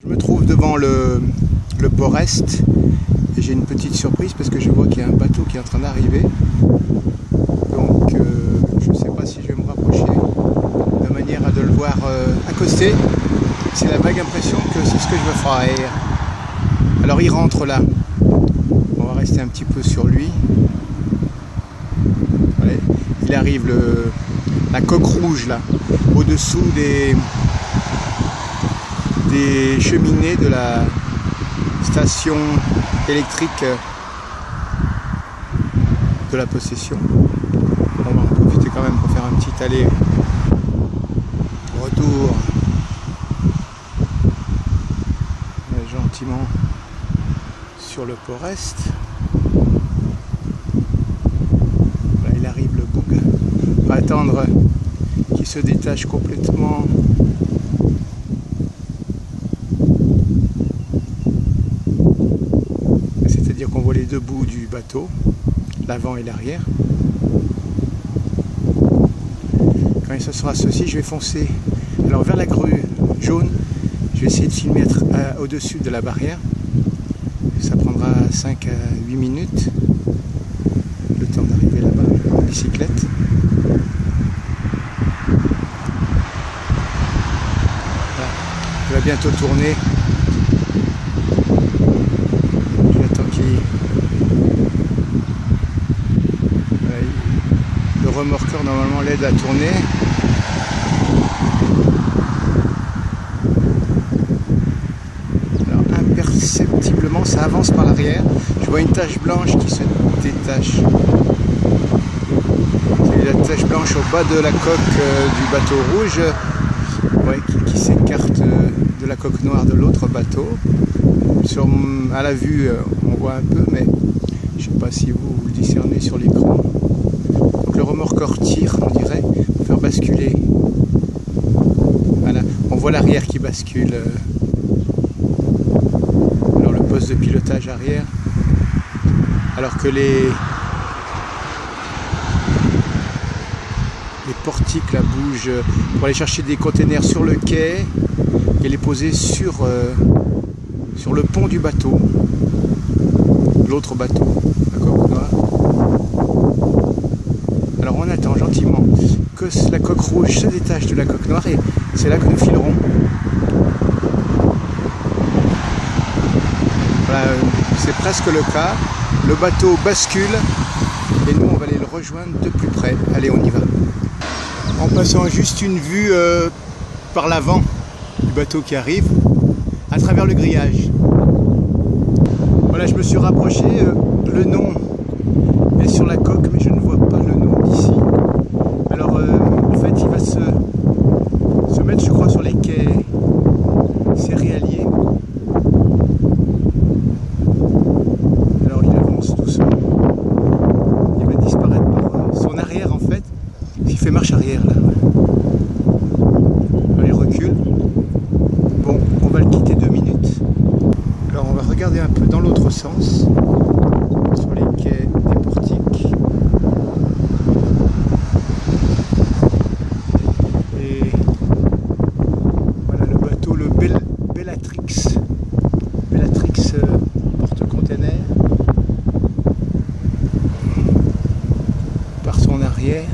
Je me trouve devant le port Est et j'ai une petite surprise parce que je vois qu'il y a un bateau qui est en train d'arriver. Donc je ne sais pas si je vais me rapprocher de manière à de le voir accoster. C'est la vague impression que c'est ce que je veux faire. Alors il rentre là. On va rester un petit peu sur lui. Allez, il arrive la coque rouge là, au-dessous des cheminées de la station électrique de la Possession. On va en profiter quand même pour faire un petit aller-retour gentiment sur le port Est. Là il arrive le boug. On va attendre qu'il se détache complètement. C'est-à-dire qu'on voit les deux bouts du bateau, l'avant et l'arrière. Quand il se sera ceci, je vais foncer alors vers la grue jaune. Je vais essayer de filmer au-dessus de la barrière. Ça prendra 5 à 8 minutes le temps d'arriver là-bas en bicyclette. Voilà. Je vais bientôt tourner. Le remorqueur normalement l'aide à tourner. Alors imperceptiblement ça avance par l'arrière. Je vois une tache blanche qui se détache. C'est la tache blanche au bas de la coque du bateau rouge, ouais, qui s'écarte de la coque noire de l'autre bateau. À la vue on voit un peu, mais je ne sais pas si vous le discernez sur l'écran. Donc le remorqueur tire, on dirait, pour faire basculer. Voilà, on voit l'arrière qui bascule. Alors le poste de pilotage arrière. Alors que les portiques là bougent pour aller chercher des containers sur le quai et les poser sur le pont du bateau. L'autre bateau, la coque noire. Alors on attend gentiment que la coque rouge se détache de la coque noire et c'est là que nous filerons. Voilà, c'est presque le cas. Le bateau bascule et nous on va aller le rejoindre de plus près. Allez, on y va. En passant juste une vue par l'avant du bateau qui arrive à travers le grillage. Voilà, je me suis rapproché, le nom est sur la coque, mais je ne vois pas le nom d'ici. Alors, en fait, il va se mettre, je crois, sur les quais céréaliers. Alors, il avance tout seul. Il va disparaître par son arrière, en fait. Il fait marche arrière, là. Alors, il recule. Bon, on va le quitter 2 minutes. Alors on va regarder un peu dans l'autre sens, sur les quais des portiques. Et voilà le bateau, le Bellatrix porte-container. Par son arrière.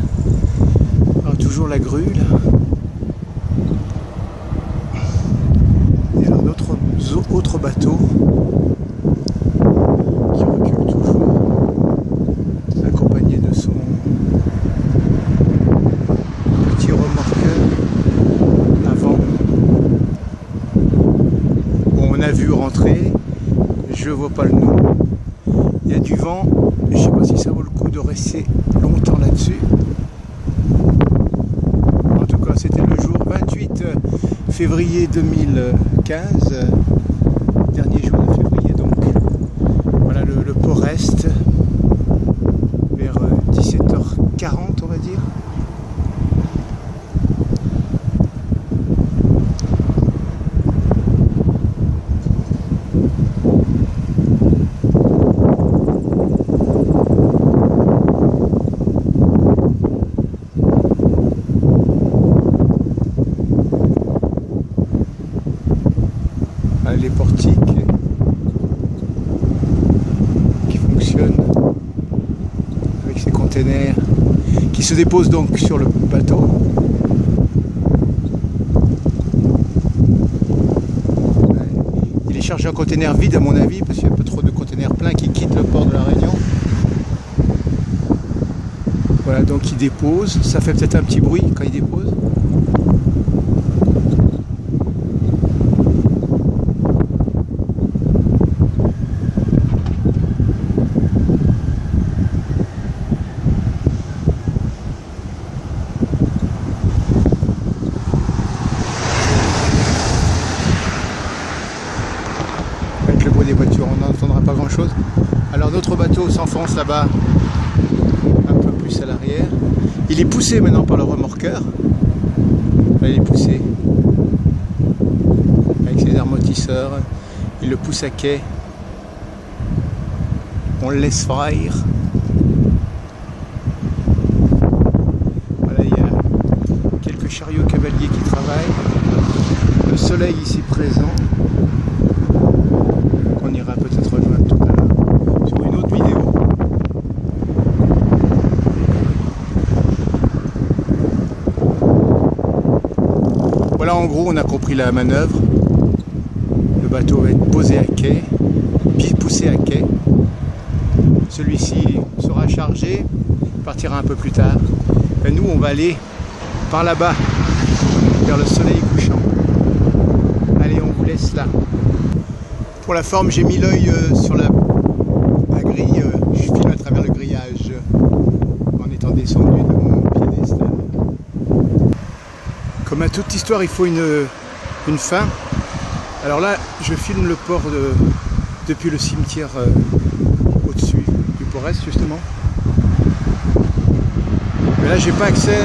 Alors, toujours la grue là. Autre bateau qui recule toujours, accompagné de son petit remorqueur avant. Bon, on a vu rentrer, je vois pas le nom. Il y a du vent, je sais pas si ça vaut le coup de rester longtemps là-dessus. En tout cas, c'était le jour 28 février 2015. Dernier jour de février, donc voilà le port Est vers 17h40 on va dire. Les portiques qui fonctionnent avec ces containers qui se déposent donc sur le bateau. Il est chargé en container vide à mon avis parce qu'il y a pas trop de containers pleins qui quittent le port de la Réunion. Voilà, donc il dépose, ça fait peut-être un petit bruit quand il dépose. Avec le bruit des voitures, on n'entendra pas grand chose. Alors notre bateau s'enfonce là-bas, un peu plus à l'arrière. Il est poussé maintenant par le remorqueur. Enfin, il est poussé avec ses amortisseurs. Il le pousse à quai. On le laisse faire. Voilà, il y a quelques chariots cavaliers qui travaillent. Le soleil ici présent. On ira peut-être rejoindre tout à l'heure sur une autre vidéo. Voilà, en gros, on a compris la manœuvre. Le bateau va être posé à quai, puis poussé à quai. Celui-ci sera chargé, partira un peu plus tard. Et nous, on va aller par là-bas, vers le soleil couchant. Allez, on vous laisse là. Pour la forme, j'ai mis l'œil sur la grille. Je filme à travers le grillage en étant descendu de mon piédestal. Comme à toute histoire, il faut une fin. Alors là, je filme le port depuis le cimetière au-dessus du port-est, justement. Mais là, j'ai pas accès,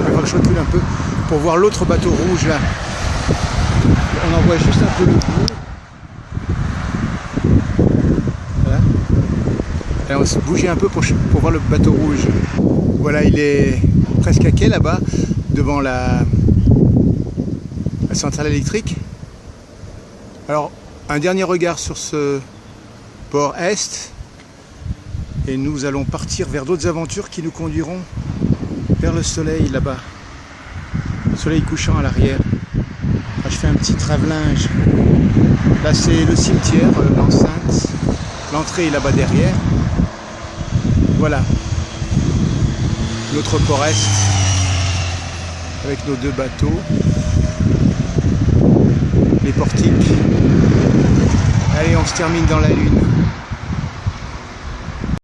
alors je recule un peu, pour voir l'autre bateau rouge là. On en voit juste un peu le bout. Voilà. Et on va se bouger un peu pour voir le bateau rouge. Voilà, il est presque à quai là-bas, devant la centrale électrique. Alors, un dernier regard sur ce port est. Et nous allons partir vers d'autres aventures qui nous conduiront vers le soleil là-bas. Soleil couchant à l'arrière. Je fais un petit travellinge. Là, c'est le cimetière, l'enceinte. L'entrée est là-bas derrière. Voilà. Notre port est avec nos deux bateaux. Les portiques. Allez, on se termine dans la lune.